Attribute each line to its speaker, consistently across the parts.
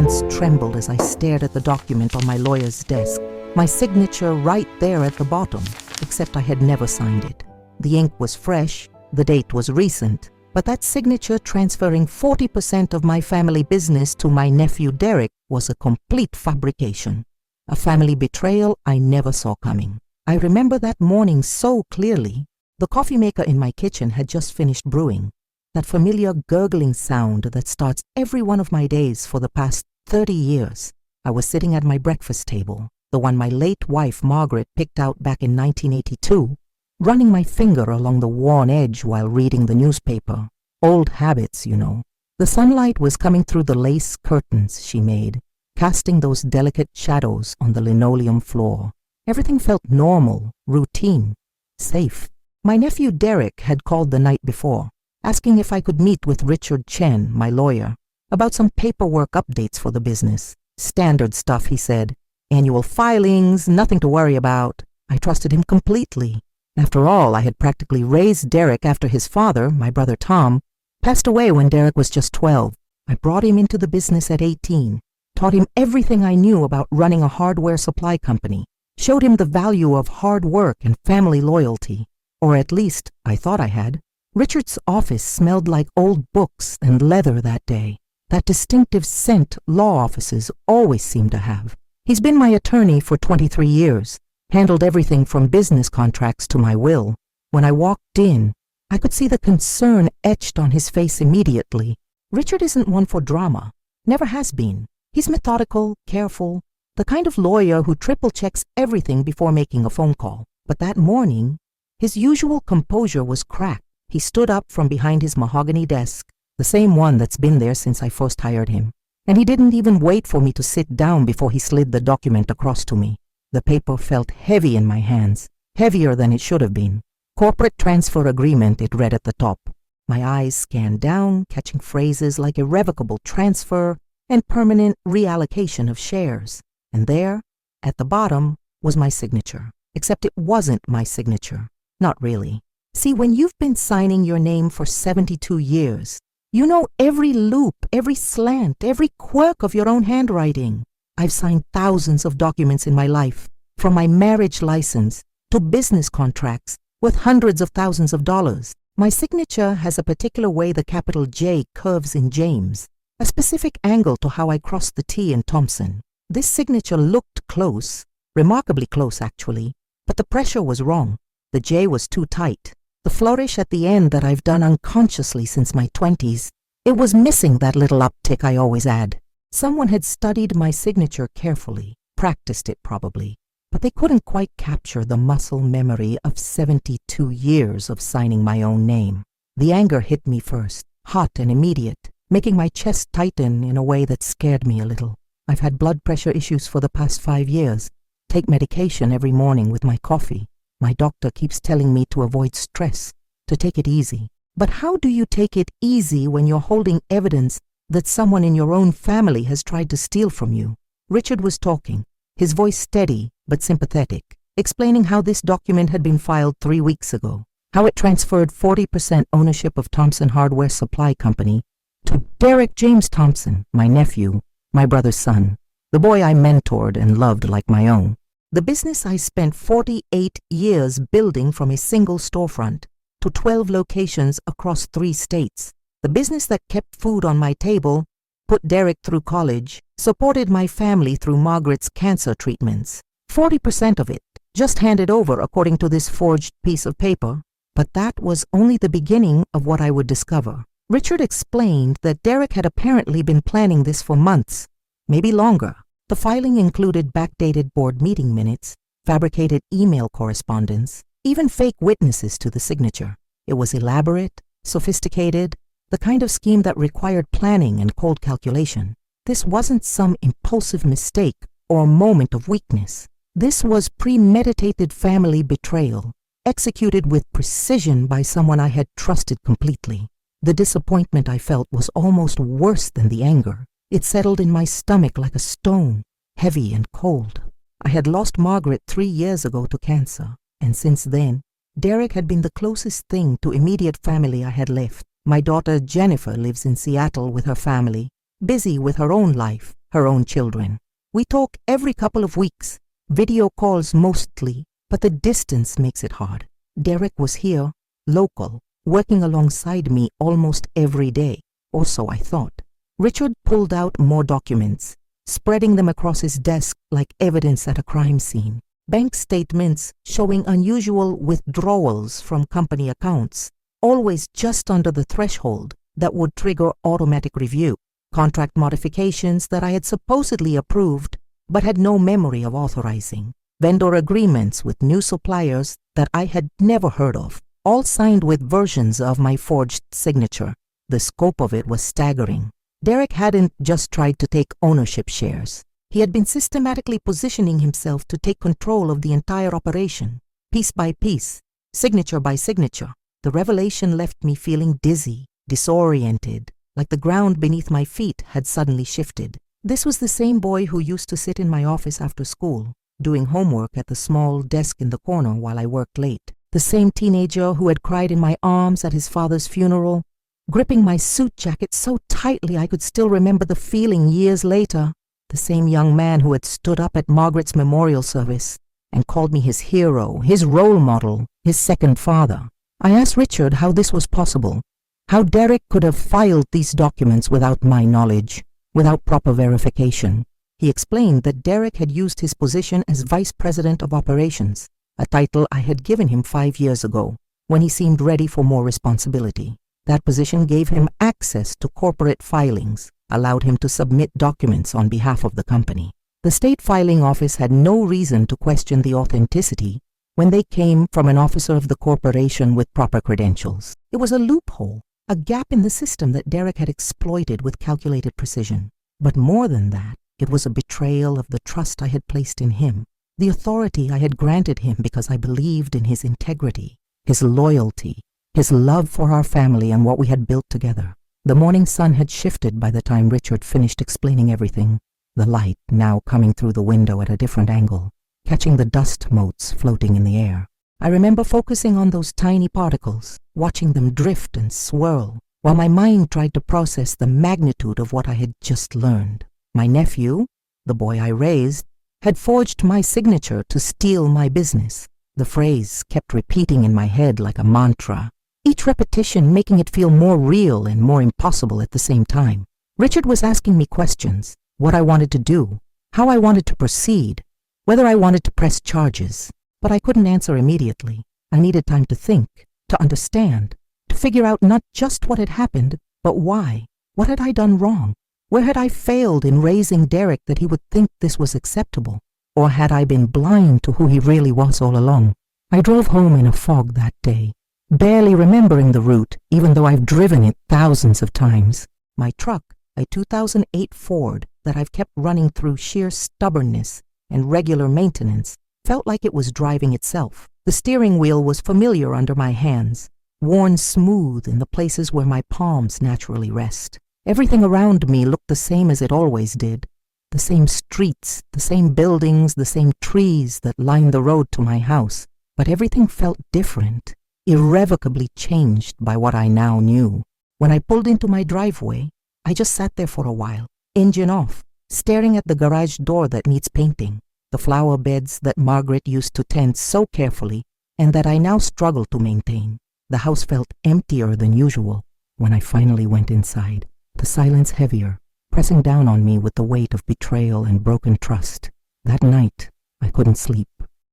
Speaker 1: hands trembled as I stared at the document on my lawyer's desk. My signature right there at the bottom, except I had never signed it. The ink was fresh, the date was recent, but that signature transferring 40% of my family business to my nephew Derek was a complete fabrication. A family betrayal I never saw coming. I remember that morning so clearly. The coffee maker in my kitchen had just finished brewing. That familiar gurgling sound that starts every one of my days for the past 30 years. I was sitting at my breakfast table, the one my late wife Margaret picked out back in 1982, running my finger along the worn edge while reading the newspaper. Old habits, you know. The sunlight was coming through the lace curtains she made, casting those delicate shadows on the linoleum floor. Everything felt normal, routine, safe. My nephew Derek had called the night before, asking if I could meet with Richard Chen, my lawyer, about some paperwork updates for the business. Standard stuff, he said. Annual filings, nothing to worry about. I trusted him completely. After all, I had practically raised Derek after his father, my brother Tom, passed away when Derek was just 12. I brought him into the business at 18, taught him everything I knew about running a hardware supply company, showed him the value of hard work and family loyalty, or at least I thought I had. Richard's office smelled like old books and leather that day, that distinctive scent law offices always seem to have. He's been my attorney for 23 years, handled everything from business contracts to my will. When I walked in, I could see the concern etched on his face immediately. Richard isn't one for drama, never has been. He's methodical, careful, the kind of lawyer who triple-checks everything before making a phone call. But that morning, his usual composure was cracked. He stood up from behind his mahogany desk, the same one that's been there since I first hired him. And he didn't even wait for me to sit down before he slid the document across to me. The paper felt heavy in my hands, heavier than it should have been. Corporate transfer agreement, it read at the top. My eyes scanned down, catching phrases like irrevocable transfer and permanent reallocation of shares. And there, at the bottom, was my signature. Except it wasn't my signature. Not really. See, when you've been signing your name for 72 years, you know every loop, every slant, every quirk of your own handwriting. I've signed thousands of documents in my life, from my marriage license to business contracts worth hundreds of thousands of dollars. My signature has a particular way the capital J curves in James, a specific angle to how I cross the T in Thompson. This signature looked close, remarkably close actually, but the pressure was wrong. The J was too tight. The flourish at the end that I've done unconsciously since my 20s, it was missing that little uptick I always add. Someone had studied my signature carefully, practiced it probably, but they couldn't quite capture the muscle memory of 72 years of signing my own name. The anger hit me first, hot and immediate, making my chest tighten in a way that scared me a little. I've had blood pressure issues for the past 5 years, take medication every morning with my coffee. My doctor keeps telling me to avoid stress, to take it easy. But how do you take it easy when you're holding evidence that someone in your own family has tried to steal from you? Richard was talking, his voice steady but sympathetic, explaining how this document had been filed 3 weeks ago, how it transferred 40% ownership of Thompson Hardware Supply Company to Derek James Thompson, my nephew, my brother's son, the boy I mentored and loved like my own. The business I spent 48 years building from a single storefront to 12 locations across 3 states. The business that kept food on my table, put Derek through college, supported my family through Margaret's cancer treatments. 40% of it just handed over according to this forged piece of paper. But that was only the beginning of what I would discover. Richard explained that Derek had apparently been planning this for months, maybe longer. The filing included backdated board meeting minutes, fabricated email correspondence, even fake witnesses to the signature. It was elaborate, sophisticated, the kind of scheme that required planning and cold calculation. This wasn't some impulsive mistake or moment of weakness. This was premeditated family betrayal, executed with precision by someone I had trusted completely. The disappointment I felt was almost worse than the anger. It settled in my stomach like a stone, heavy and cold. I had lost Margaret 3 years ago to cancer, and since then, Derek had been the closest thing to immediate family I had left. My daughter Jennifer lives in Seattle with her family, busy with her own life, her own children. We talk every couple of weeks, video calls mostly, but the distance makes it hard. Derek was here, local, working alongside me almost every day, or so I thought. Richard pulled out more documents, spreading them across his desk like evidence at a crime scene. Bank statements showing unusual withdrawals from company accounts, always just under the threshold that would trigger automatic review. Contract modifications that I had supposedly approved but had no memory of authorizing. Vendor agreements with new suppliers that I had never heard of, all signed with versions of my forged signature. The scope of it was staggering. Derek hadn't just tried to take ownership shares. He had been systematically positioning himself to take control of the entire operation, piece by piece, signature by signature. The revelation left me feeling dizzy, disoriented, like the ground beneath my feet had suddenly shifted. This was the same boy who used to sit in my office after school, doing homework at the small desk in the corner while I worked late. The same teenager who had cried in my arms at his father's funeral, gripping my suit jacket so tightly I could still remember the feeling years later. The same young man who had stood up at Margaret's memorial service and called me his hero, his role model, his second father. I asked Richard how this was possible, how Derek could have filed these documents without my knowledge, without proper verification. He explained that Derek had used his position as Vice President of Operations, a title I had given him 5 years ago, when he seemed ready for more responsibility. That position gave him access to corporate filings, allowed him to submit documents on behalf of the company. The state filing office had no reason to question the authenticity when they came from an officer of the corporation with proper credentials. It was a loophole, a gap in the system that Derek had exploited with calculated precision. But more than that, it was a betrayal of the trust I had placed in him, the authority I had granted him because I believed in his integrity, his loyalty, his love for our family and what we had built together. The morning sun had shifted by the time Richard finished explaining everything, the light now coming through the window at a different angle, catching the dust motes floating in the air. I remember focusing on those tiny particles, watching them drift and swirl, while my mind tried to process the magnitude of what I had just learned. My nephew, the boy I raised, had forged my signature to steal my business. The phrase kept repeating in my head like a mantra, each repetition making it feel more real and more impossible at the same time. Richard was asking me questions, what I wanted to do, how I wanted to proceed, whether I wanted to press charges. But I couldn't answer immediately. I needed time to think, to understand, to figure out not just what had happened, but why. What had I done wrong? Where had I failed in raising Derek that he would think this was acceptable? Or had I been blind to who he really was all along? I drove home in a fog that day, barely remembering the route, even though I've driven it thousands of times. My truck, a 2008 Ford that I've kept running through sheer stubbornness and regular maintenance, felt like it was driving itself. The steering wheel was familiar under my hands, worn smooth in the places where my palms naturally rest. Everything around me looked the same as it always did. The same streets, the same buildings, the same trees that lined the road to my house. But everything felt different, irrevocably changed by what I now knew. When I pulled into my driveway, I just sat there for a while, engine off, staring at the garage door that needs painting, the flower beds that Margaret used to tend so carefully and that I now struggle to maintain. The house felt emptier than usual when I finally went inside, the silence heavier, pressing down on me with the weight of betrayal and broken trust. That night, I couldn't sleep.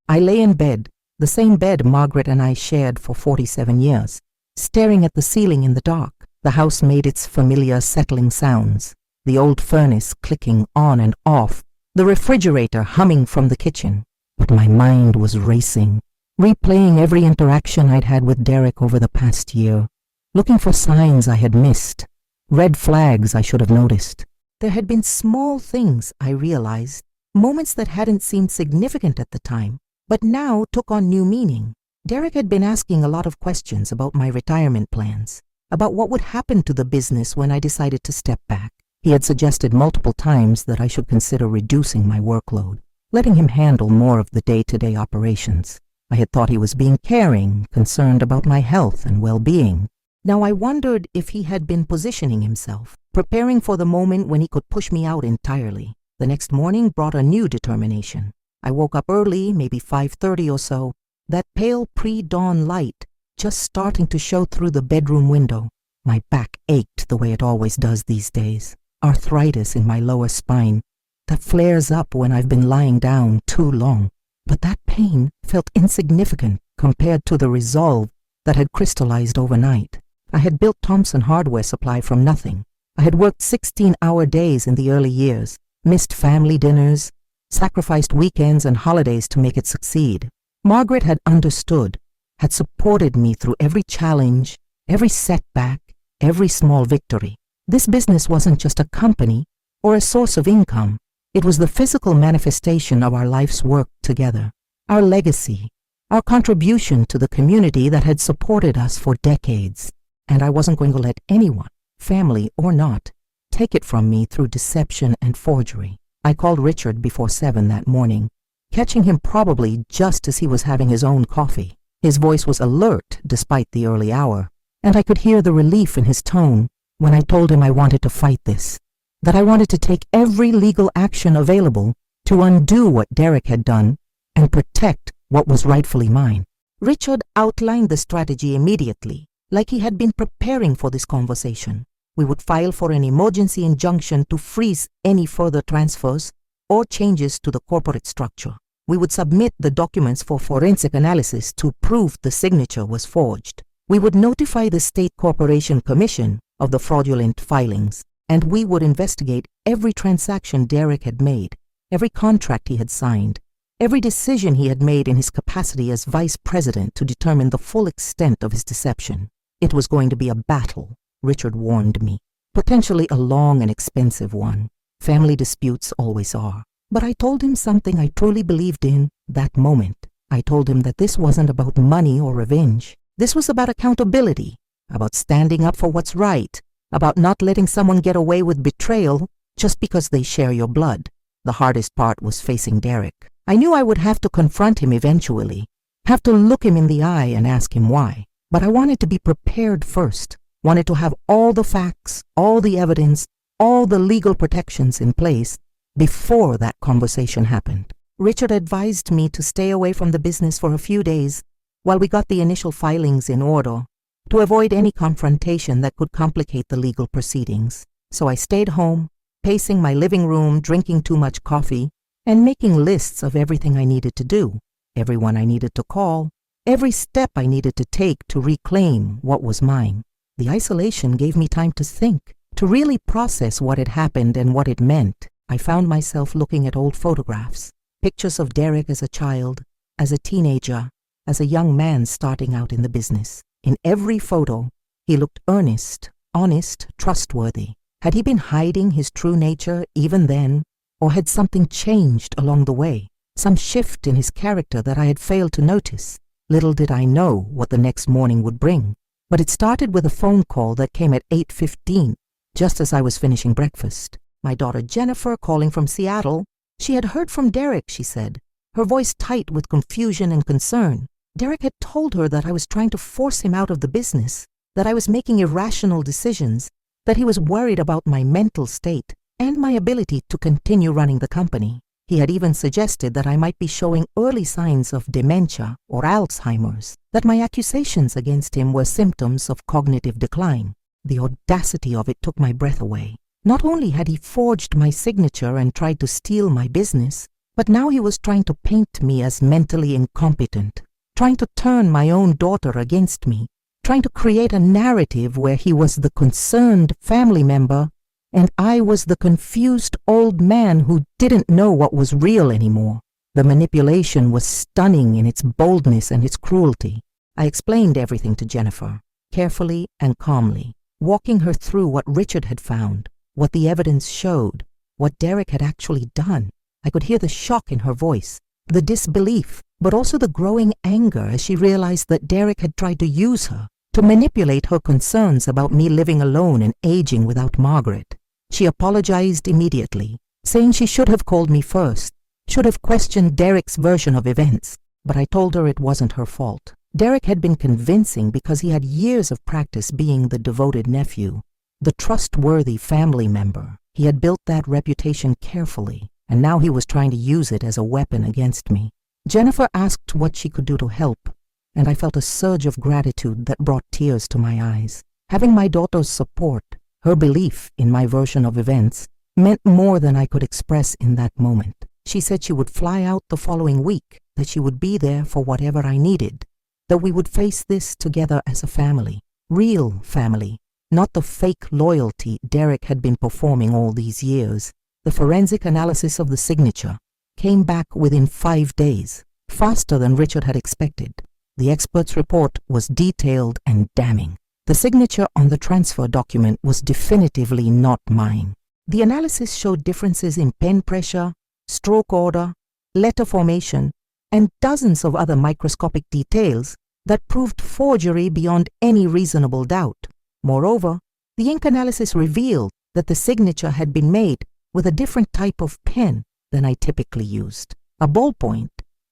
Speaker 1: I lay in bed, the same bed Margaret and I shared for 47 years, staring at the ceiling in the dark. The house made its familiar settling sounds, the old furnace clicking on and off, the refrigerator humming from the kitchen. But my mind was racing, replaying every interaction I'd had with Derek over the past year, looking for signs I had missed, red flags I should have noticed. There had been small things, I realized, moments that hadn't seemed significant at the time, but now took on new meaning. Derek had been asking a lot of questions about my retirement plans, about what would happen to the business when I decided to step back. He had suggested multiple times that I should consider reducing my workload, letting him handle more of the day-to-day operations. I had thought he was being caring, concerned about my health and well-being. Now I wondered if he had been positioning himself, preparing for the moment when he could push me out entirely. The next morning brought a new determination. I woke up early, maybe 5:30 or so, that pale pre-dawn light just starting to show through the bedroom window. My back ached the way it always does these days. Arthritis in my lower spine that flares up when I've been lying down too long. But that pain felt insignificant compared to the resolve that had crystallized overnight. I had built Thompson Hardware Supply from nothing. I had worked 16-hour days in the early years, missed family dinners, sacrificed weekends and holidays to make it succeed. Margaret had understood, had supported me through every challenge, every setback, every small victory. This business wasn't just a company or a source of income. It was the physical manifestation of our life's work together, our legacy, our contribution to the community that had supported us for decades. And I wasn't going to let anyone, family or not, take it from me through deception and forgery. I called Richard before 7 that morning, catching him probably just as he was having his own coffee. His voice was alert despite the early hour, and I could hear the relief in his tone when I told him I wanted to fight this, that I wanted to take every legal action available to undo what Derek had done and protect what was rightfully mine. Richard outlined the strategy immediately, like he had been preparing for this conversation. We would file for an emergency injunction to freeze any further transfers or changes to the corporate structure. We would submit the documents for forensic analysis to prove the signature was forged. We would notify the State Corporation Commission of the fraudulent filings, and we would investigate every transaction Derek had made, every contract he had signed, every decision he had made in his capacity as vice president to determine the full extent of his deception. It was going to be a battle, Richard warned me, potentially a long and expensive one. Family disputes always are. But I told him something I truly believed in that moment. I told him that this wasn't about money or revenge. This was about accountability, about standing up for what's right, about not letting someone get away with betrayal just because they share your blood. The hardest part was facing Derek. I knew I would have to confront him eventually, have to look him in the eye and ask him why. But I wanted to be prepared first, wanted to have all the facts, all the evidence, all the legal protections in place before that conversation happened. Richard advised me to stay away from the business for a few days while we got the initial filings in order, to avoid any confrontation that could complicate the legal proceedings. So I stayed home, pacing my living room, drinking too much coffee, and making lists of everything I needed to do, everyone I needed to call, every step I needed to take to reclaim what was mine. The isolation gave me time to think, to really process what had happened and what it meant. I found myself looking at old photographs, pictures of Derek as a child, as a teenager, as a young man starting out in the business. In every photo, he looked earnest, honest, trustworthy. Had he been hiding his true nature even then, or had something changed along the way, some shift in his character that I had failed to notice? Little did I know what the next morning would bring, but it started with a phone call that came at 8:15, just as I was finishing breakfast. My daughter Jennifer calling from Seattle. She had heard from Derek, she said, her voice tight with confusion and concern. Derek had told her that I was trying to force him out of the business, that I was making irrational decisions, that he was worried about my mental state and my ability to continue running the company. He had even suggested that I might be showing early signs of dementia or Alzheimer's, that my accusations against him were symptoms of cognitive decline. The audacity of it took my breath away. Not only had he forged my signature and tried to steal my business, but now he was trying to paint me as mentally incompetent, trying to turn my own daughter against me, trying to create a narrative where he was the concerned family member and I was the confused old man who didn't know what was real anymore. The manipulation was stunning in its boldness and its cruelty. I explained everything to Jennifer, carefully and calmly, walking her through what Richard had found, what the evidence showed, what Derek had actually done. I could hear the shock in her voice, the disbelief, but also the growing anger as she realized that Derek had tried to use her, to manipulate her concerns about me living alone and aging without Margaret. She apologized immediately, saying she should have called me first, should have questioned Derek's version of events, but I told her it wasn't her fault. Derek had been convincing because he had years of practice being the devoted nephew, the trustworthy family member. He had built that reputation carefully, and now he was trying to use it as a weapon against me. Jennifer asked what she could do to help, and I felt a surge of gratitude that brought tears to my eyes. Having my daughter's support, her belief in my version of events, meant more than I could express in that moment. She said she would fly out the following week, that she would be there for whatever I needed, that we would face this together as a family, real family, not the fake loyalty Derek had been performing all these years. The forensic analysis of the signature came back within 5 days, faster than Richard had expected. The expert's report was detailed and damning. The signature on the transfer document was definitively not mine. The analysis showed differences in pen pressure, stroke order, letter formation, and dozens of other microscopic details that proved forgery beyond any reasonable doubt. Moreover, the ink analysis revealed that the signature had been made with a different type of pen than I typically used, a ballpoint,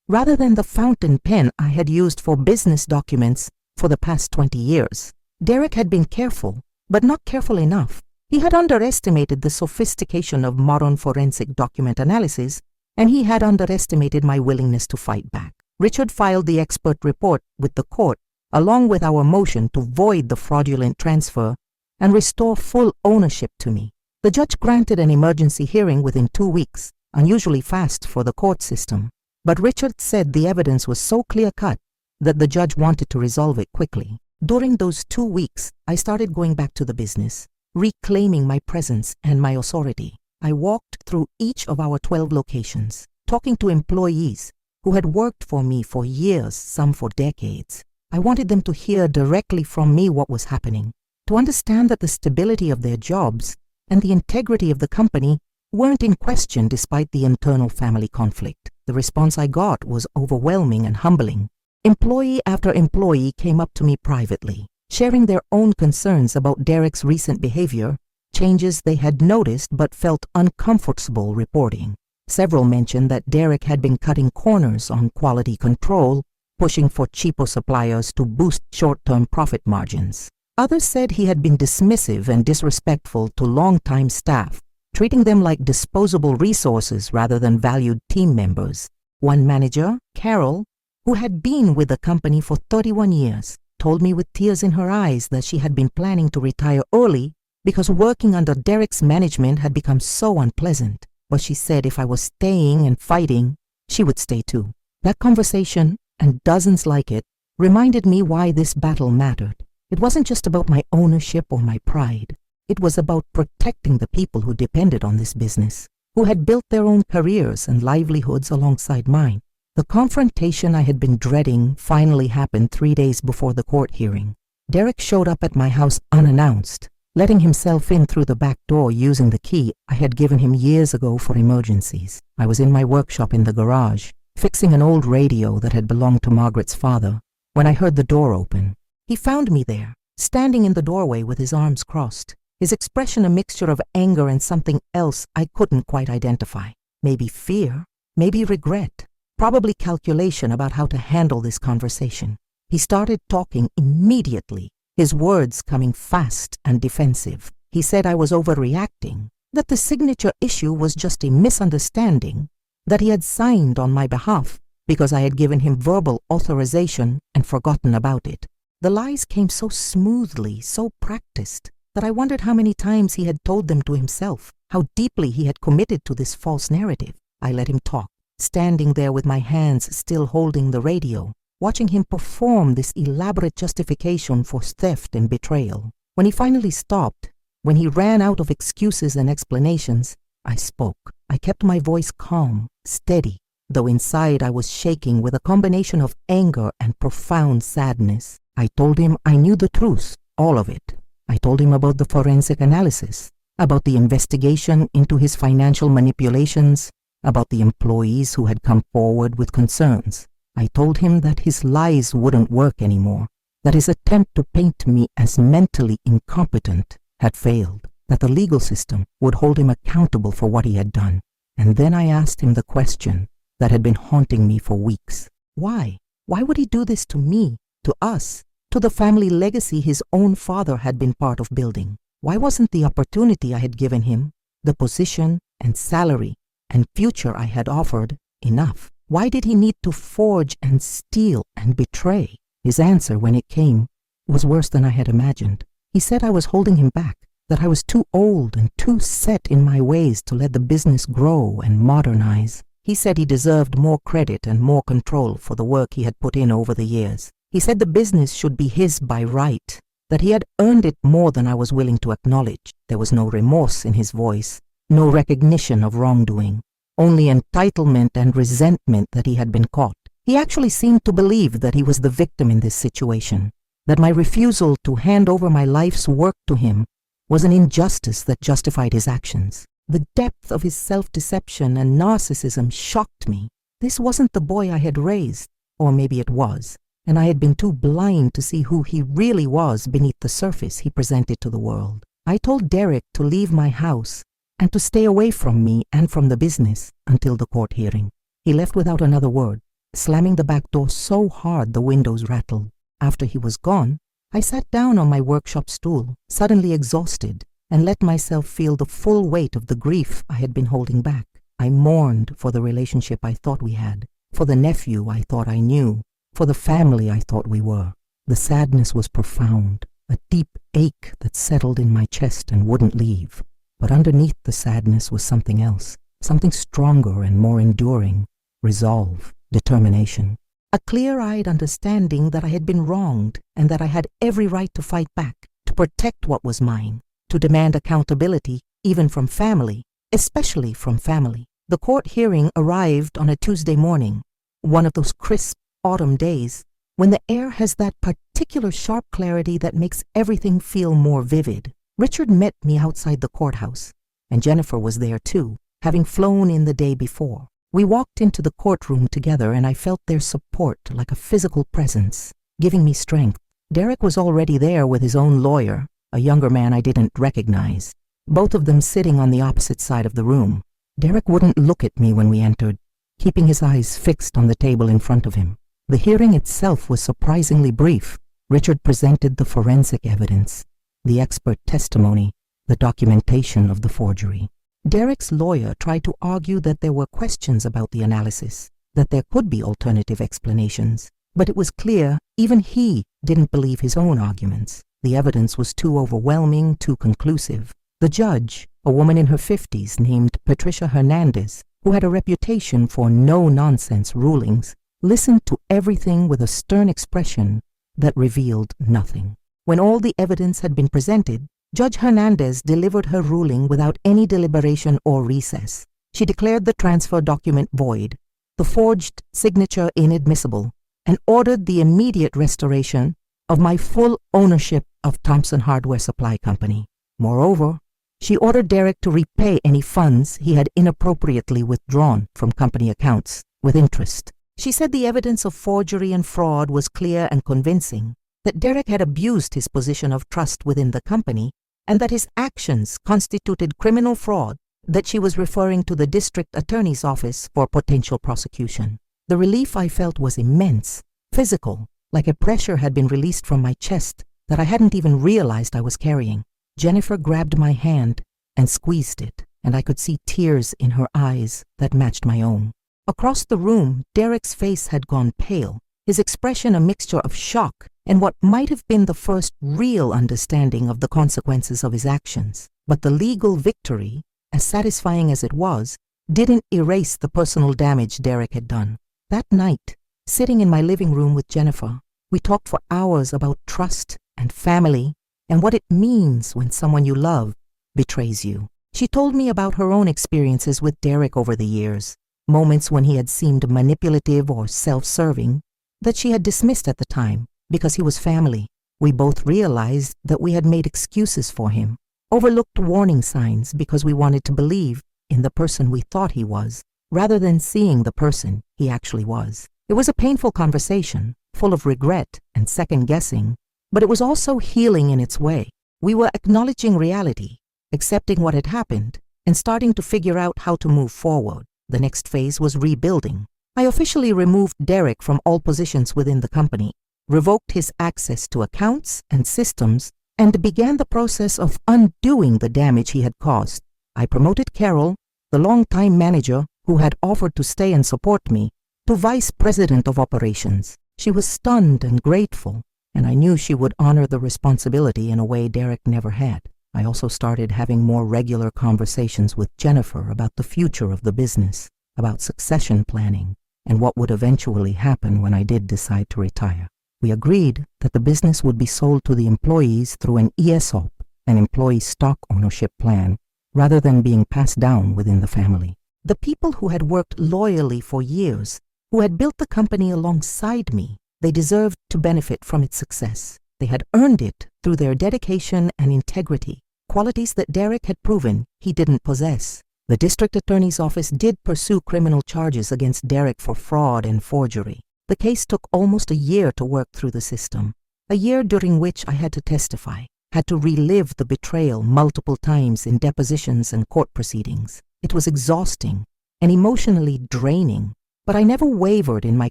Speaker 1: rather than the fountain pen I had used for business documents for the past 20 years. Derek had been careful, but not careful enough. He had underestimated the sophistication of modern forensic document analysis, and he had underestimated my willingness to fight back. Richard filed the expert report with the court, along with our motion to void the fraudulent transfer and restore full ownership to me. The judge granted an emergency hearing within 2 weeks, unusually fast for the court system, but Richard said the evidence was so clear-cut that the judge wanted to resolve it quickly. During those 2 weeks, I started going back to the business, reclaiming my presence and my authority. I walked through each of our 12 locations, talking to employees who had worked for me for years, some for decades. I wanted them to hear directly from me what was happening, to understand that the stability of their jobs and the integrity of the company weren't in question despite the internal family conflict. The response I got was overwhelming and humbling. Employee after employee came up to me privately, sharing their own concerns about Derek's recent behavior, changes they had noticed but felt uncomfortable reporting. Several mentioned that Derek had been cutting corners on quality control, pushing for cheaper suppliers to boost short-term profit margins. Others said he had been dismissive and disrespectful to longtime staff, treating them like disposable resources rather than valued team members. One manager, Carol, who had been with the company for 31 years, told me with tears in her eyes that she had been planning to retire early because working under Derek's management had become so unpleasant. But she said if I was staying and fighting, she would stay too. That conversation, and dozens like it, reminded me why this battle mattered. It wasn't just about my ownership or my pride. It was about protecting the people who depended on this business, who had built their own careers and livelihoods alongside mine. The confrontation I had been dreading finally happened 3 days before the court hearing. Derek showed up at my house unannounced, letting himself in through the back door using the key I had given him years ago for emergencies. I was in my workshop in the garage, fixing an old radio that had belonged to Margaret's father, when I heard the door open. He found me there, standing in the doorway with his arms crossed, his expression a mixture of anger and something else I couldn't quite identify. Maybe fear, maybe regret, probably calculation about how to handle this conversation. He started talking immediately, his words coming fast and defensive. He said I was overreacting, that the signature issue was just a misunderstanding, that he had signed on my behalf because I had given him verbal authorization and forgotten about it. The lies came so smoothly, so practiced, that I wondered how many times he had told them to himself, how deeply he had committed to this false narrative. I let him talk, standing there with my hands still holding the radio, watching him perform this elaborate justification for theft and betrayal. When he finally stopped, when he ran out of excuses and explanations, I spoke. I kept my voice calm, steady, though inside I was shaking with a combination of anger and profound sadness. I told him I knew the truth, all of it. I told him about the forensic analysis, about the investigation into his financial manipulations, about the employees who had come forward with concerns. I told him that his lies wouldn't work anymore, that his attempt to paint me as mentally incompetent had failed, that the legal system would hold him accountable for what he had done. And then I asked him the question that had been haunting me for weeks. Why? Why would he do this to me to us, to the family legacy his own father had been part of building. Why wasn't the opportunity I had given him, the position and salary and future I had offered, enough? Why did he need to forge and steal and betray? His answer, when it came, was worse than I had imagined. He said I was holding him back, that I was too old and too set in my ways to let the business grow and modernize. He said he deserved more credit and more control for the work he had put in over the years. He said the business should be his by right, that he had earned it more than I was willing to acknowledge. There was no remorse in his voice, no recognition of wrongdoing, only entitlement and resentment that he had been caught. He actually seemed to believe that he was the victim in this situation, that my refusal to hand over my life's work to him was an injustice that justified his actions. The depth of his self-deception and narcissism shocked me. This wasn't the boy I had raised, or maybe it was, and I had been too blind to see who he really was beneath the surface he presented to the world. I told Derek to leave my house and to stay away from me and from the business until the court hearing. He left without another word, slamming the back door so hard the windows rattled. After he was gone, I sat down on my workshop stool, suddenly exhausted, and let myself feel the full weight of the grief I had been holding back. I mourned for the relationship I thought we had, for the nephew I thought I knew, for the family I thought we were. The sadness was profound, a deep ache that settled in my chest and wouldn't leave. But underneath the sadness was something else, something stronger and more enduring: resolve, determination. A clear-eyed understanding that I had been wronged and that I had every right to fight back, to protect what was mine, to demand accountability even from family, especially from family. The court hearing arrived on a Tuesday morning, one of those crisp autumn days when the air has that particular sharp clarity that makes everything feel more vivid. Richard met me outside the courthouse, and Jennifer was there too, having flown in the day before. We walked into the courtroom together, and I felt their support like a physical presence, giving me strength. Derek was already there with his own lawyer, a younger man I didn't recognize, both of them sitting on the opposite side of the room. Derek wouldn't look at me when we entered, keeping his eyes fixed on the table in front of him. The hearing itself was surprisingly brief. Richard presented the forensic evidence, the expert testimony, the documentation of the forgery. Derek's lawyer tried to argue that there were questions about the analysis, that there could be alternative explanations, but it was clear even he didn't believe his own arguments. The evidence was too overwhelming, too conclusive. The judge, a woman in her 50s named Patricia Hernandez, who had a reputation for no-nonsense rulings, listened to everything with a stern expression that revealed nothing. When all the evidence had been presented, Judge Hernandez delivered her ruling without any deliberation or recess. She declared the transfer document void, the forged signature inadmissible, and ordered the immediate restoration of my full ownership of Thompson Hardware Supply Company. Moreover, she ordered Derek to repay any funds he had inappropriately withdrawn from company accounts with interest. She said the evidence of forgery and fraud was clear and convincing, that Derek had abused his position of trust within the company, and that his actions constituted criminal fraud, that she was referring to the district attorney's office for potential prosecution. The relief I felt was immense, physical, like a pressure had been released from my chest that I hadn't even realized I was carrying. Jennifer grabbed my hand and squeezed it, and I could see tears in her eyes that matched my own. Across the room, Derek's face had gone pale, his expression a mixture of shock and what might have been the first real understanding of the consequences of his actions. But the legal victory, as satisfying as it was, didn't erase the personal damage Derek had done. That night, sitting in my living room with Jennifer, we talked for hours about trust and family and what it means when someone you love betrays you. She told me about her own experiences with Derek over the years, moments when he had seemed manipulative or self-serving that she had dismissed at the time because he was family. We both realized that we had made excuses for him, overlooked warning signs because we wanted to believe in the person we thought he was, rather than seeing the person he actually was. It was a painful conversation, full of regret and second-guessing, but it was also healing in its way. We were acknowledging reality, accepting what had happened, and starting to figure out how to move forward. The next phase was rebuilding. I officially removed Derek from all positions within the company, revoked his access to accounts and systems, and began the process of undoing the damage he had caused. I promoted Carol, the longtime manager who had offered to stay and support me, to vice president of operations. She was stunned and grateful, and I knew she would honor the responsibility in a way Derek never had. I also started having more regular conversations with Jennifer about the future of the business, about succession planning, and what would eventually happen when I did decide to retire. We agreed that the business would be sold to the employees through an ESOP, an employee stock ownership plan, rather than being passed down within the family. The people who had worked loyally for years, who had built the company alongside me, they deserved to benefit from its success. They had earned it through their dedication and integrity, qualities that Derek had proven he didn't possess. The district attorney's office did pursue criminal charges against Derek for fraud and forgery. The case took almost a year to work through the system, a year during which I had to testify, had to relive the betrayal multiple times in depositions and court proceedings. It was exhausting and emotionally draining, but I never wavered in my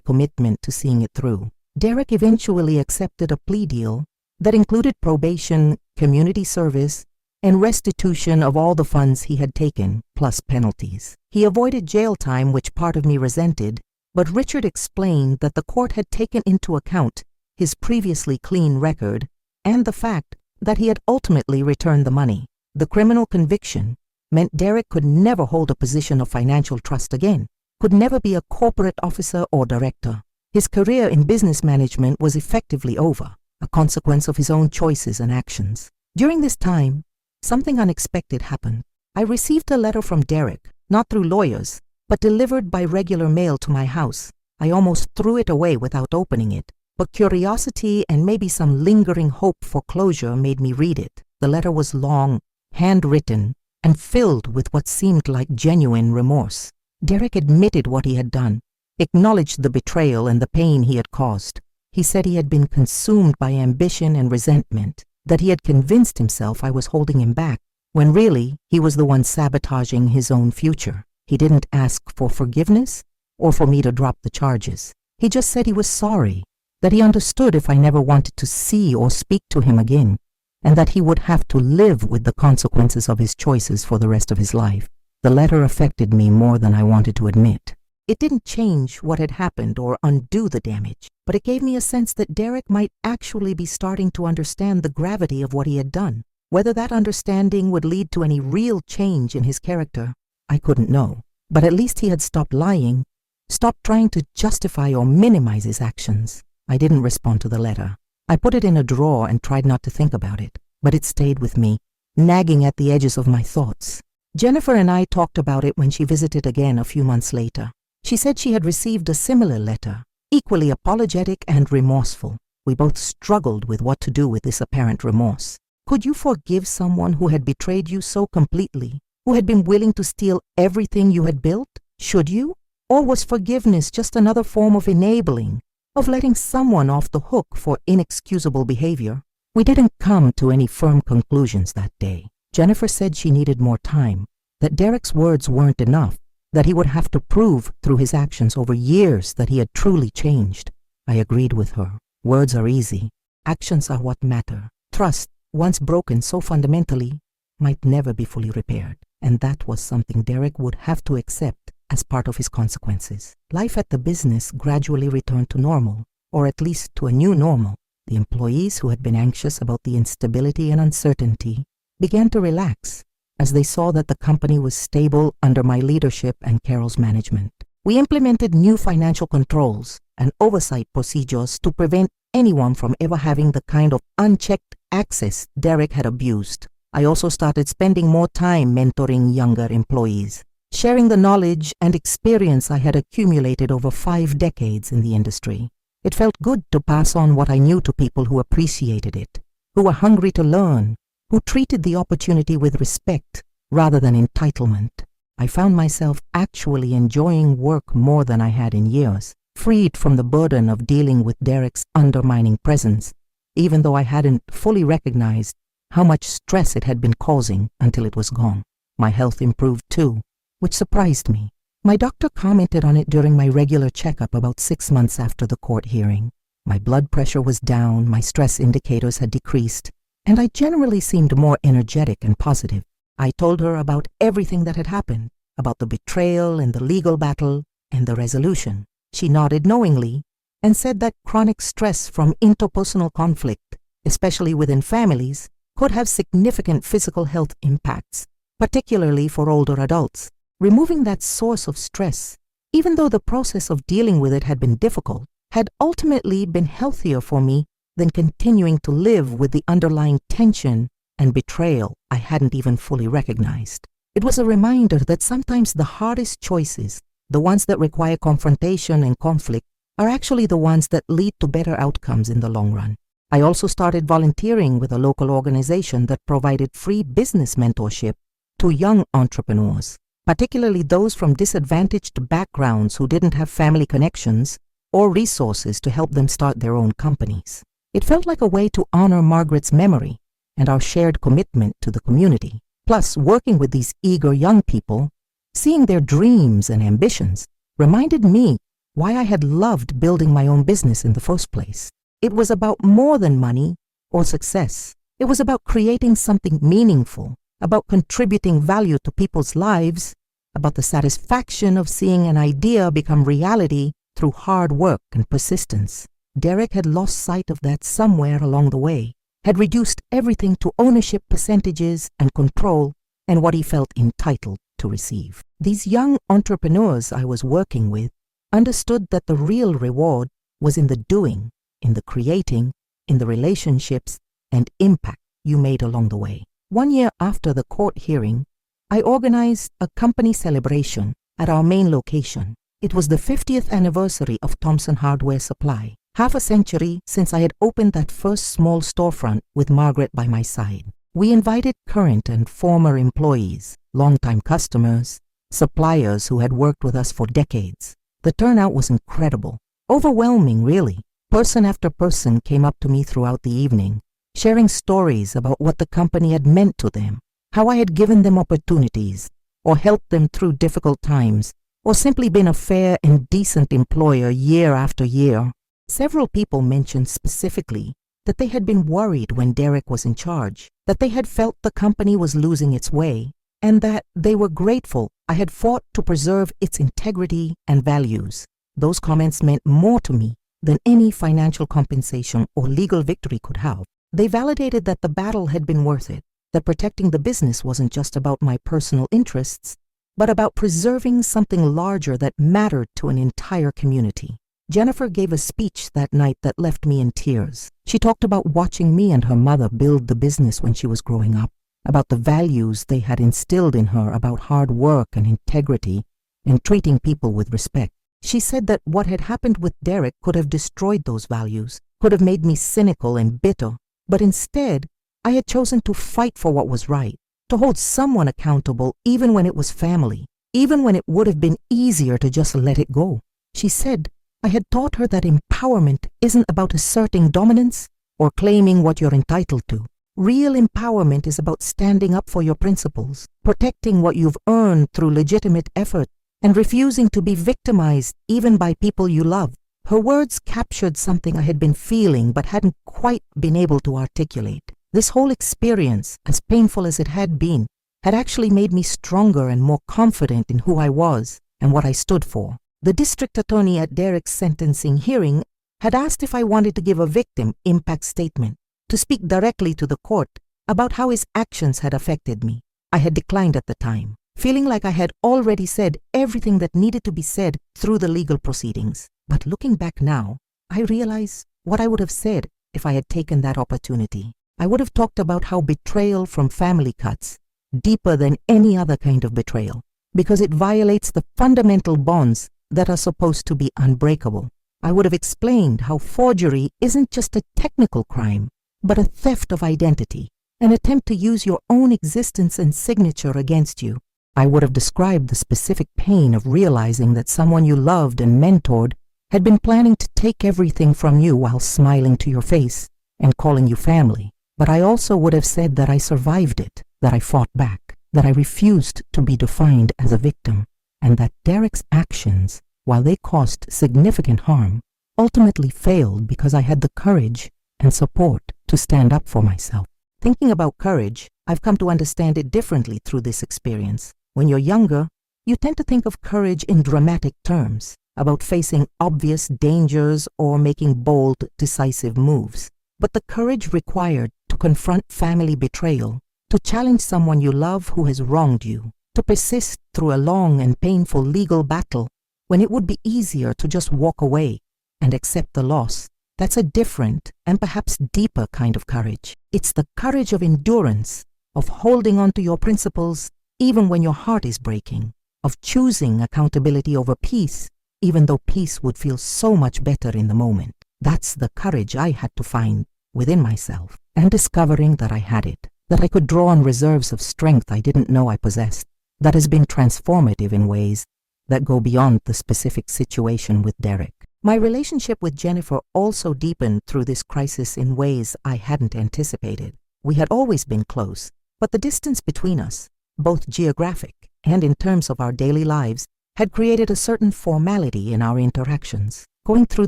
Speaker 1: commitment to seeing it through. Derek eventually accepted a plea deal that included probation, community service, and restitution of all the funds he had taken, plus penalties. He avoided jail time, which part of me resented, but Richard explained that the court had taken into account his previously clean record and the fact that he had ultimately returned the money. The criminal conviction meant Derek could never hold a position of financial trust again, could never be a corporate officer or director. His career in business management was effectively over, a consequence of his own choices and actions. During this time, something unexpected happened. I received a letter from Derek, not through lawyers, but delivered by regular mail to my house. I almost threw it away without opening it, but curiosity and maybe some lingering hope for closure made me read it. The letter was long, handwritten, and filled with what seemed like genuine remorse. Derek admitted what he had done, acknowledged the betrayal and the pain he had caused. He said he had been consumed by ambition and resentment, that he had convinced himself I was holding him back, when really he was the one sabotaging his own future. He didn't ask for forgiveness or for me to drop the charges. He just said he was sorry, that he understood if I never wanted to see or speak to him again, and that he would have to live with the consequences of his choices for the rest of his life. The letter affected me more than I wanted to admit. It didn't change what had happened or undo the damage, but it gave me a sense that Derek might actually be starting to understand the gravity of what he had done. Whether that understanding would lead to any real change in his character, I couldn't know. But at least he had stopped lying, stopped trying to justify or minimize his actions. I didn't respond to the letter. I put it in a drawer and tried not to think about it, but it stayed with me, nagging at the edges of my thoughts. Jennifer and I talked about it when she visited again a few months later. She said she had received a similar letter, equally apologetic and remorseful. We both struggled with what to do with this apparent remorse. Could you forgive someone who had betrayed you so completely, who had been willing to steal everything you had built? Should you? Or was forgiveness just another form of enabling, of letting someone off the hook for inexcusable behavior? We didn't come to any firm conclusions that day. Jennifer said she needed more time, that Derek's words weren't enough, that he would have to prove through his actions over years that he had truly changed. I agreed with her. Words are easy. Actions are what matter. Trust, once broken so fundamentally, might never be fully repaired. And that was something Derek would have to accept as part of his consequences. Life at the business gradually returned to normal, or at least to a new normal. The employees who had been anxious about the instability and uncertainty began to relax as they saw that the company was stable under my leadership and Carol's management. We implemented new financial controls and oversight procedures to prevent anyone from ever having the kind of unchecked access Derek had abused. I also started spending more time mentoring younger employees, sharing the knowledge and experience I had accumulated over 5 decades in the industry. It felt good to pass on what I knew to people who appreciated it, who were hungry to learn, who treated the opportunity with respect rather than entitlement. I found myself actually enjoying work more than I had in years, freed from the burden of dealing with Derek's undermining presence, even though I hadn't fully recognized how much stress it had been causing until it was gone. My health improved too, which surprised me. My doctor commented on it during my regular checkup about 6 months after the court hearing. My blood pressure was down, my stress indicators had decreased, and I generally seemed more energetic and positive. I told her about everything that had happened, about the betrayal and the legal battle and the resolution. She nodded knowingly and said that chronic stress from interpersonal conflict, especially within families, could have significant physical health impacts, particularly for older adults. Removing that source of stress, even though the process of dealing with it had been difficult, had ultimately been healthier for me than continuing to live with the underlying tension and betrayal I hadn't even fully recognized. It was a reminder that sometimes the hardest choices, the ones that require confrontation and conflict, are actually the ones that lead to better outcomes in the long run. I also started volunteering with a local organization that provided free business mentorship to young entrepreneurs, particularly those from disadvantaged backgrounds who didn't have family connections or resources to help them start their own companies. It felt like a way to honor Margaret's memory and our shared commitment to the community. Plus, working with these eager young people, seeing their dreams and ambitions, reminded me why I had loved building my own business in the first place. It was about more than money or success. It was about creating something meaningful, about contributing value to people's lives, about the satisfaction of seeing an idea become reality through hard work and persistence. Derek had lost sight of that somewhere along the way, had reduced everything to ownership percentages and control and what he felt entitled to receive. These young entrepreneurs I was working with understood that the real reward was in the doing, in the creating, in the relationships and impact you made along the way. 1 year after the court hearing, I organized a company celebration at our main location. It was the 50th anniversary of Thompson Hardware Supply, half a century since I had opened that first small storefront with Margaret by my side. We invited current and former employees, longtime customers, suppliers who had worked with us for decades. The turnout was incredible, overwhelming really. Person after person came up to me throughout the evening, sharing stories about what the company had meant to them, how I had given them opportunities, or helped them through difficult times, or simply been a fair and decent employer year after year. Several people mentioned specifically that they had been worried when Derek was in charge, that they had felt the company was losing its way, and that they were grateful I had fought to preserve its integrity and values. Those comments meant more to me than any financial compensation or legal victory could have. They validated that the battle had been worth it, that protecting the business wasn't just about my personal interests, but about preserving something larger that mattered to an entire community. Jennifer gave a speech that night that left me in tears. She talked about watching me and her mother build the business when she was growing up, about the values they had instilled in her about hard work and integrity and treating people with respect. She said that what had happened with Derek could have destroyed those values, could have made me cynical and bitter, but instead, I had chosen to fight for what was right, to hold someone accountable even when it was family, even when it would have been easier to just let it go. She said I had taught her that empowerment isn't about asserting dominance or claiming what you're entitled to. Real empowerment is about standing up for your principles, protecting what you've earned through legitimate effort, and refusing to be victimized even by people you love. Her words captured something I had been feeling but hadn't quite been able to articulate. This whole experience, as painful as it had been, had actually made me stronger and more confident in who I was and what I stood for. The district attorney at Derek's sentencing hearing had asked if I wanted to give a victim impact statement, to speak directly to the court about how his actions had affected me. I had declined at the time, feeling like I had already said everything that needed to be said through the legal proceedings. But looking back now, I realize what I would have said if I had taken that opportunity. I would have talked about how betrayal from family cuts deeper than any other kind of betrayal, because it violates the fundamental bonds that are supposed to be unbreakable. I would have explained how forgery isn't just a technical crime, but a theft of identity, an attempt to use your own existence and signature against you. I would have described the specific pain of realizing that someone you loved and mentored had been planning to take everything from you while smiling to your face and calling you family. But I also would have said that I survived it, that I fought back, that I refused to be defined as a victim, and that Derek's actions, while they caused significant harm, ultimately failed because I had the courage and support to stand up for myself. Thinking about courage, I've come to understand it differently through this experience. When you're younger, you tend to think of courage in dramatic terms, about facing obvious dangers or making bold, decisive moves. But the courage required to confront family betrayal, to challenge someone you love who has wronged you, to persist through a long and painful legal battle when it would be easier to just walk away and accept the loss, that's a different and perhaps deeper kind of courage. It's the courage of endurance, of holding on to your principles even when your heart is breaking, of choosing accountability over peace, even though peace would feel so much better in the moment. That's the courage I had to find within myself, and discovering that I had it, that I could draw on reserves of strength I didn't know I possessed, that has been transformative in ways that go beyond the specific situation with Derek. My relationship with Jennifer also deepened through this crisis in ways I hadn't anticipated. We had always been close, but the distance between us, both geographic and in terms of our daily lives, had created a certain formality in our interactions. Going through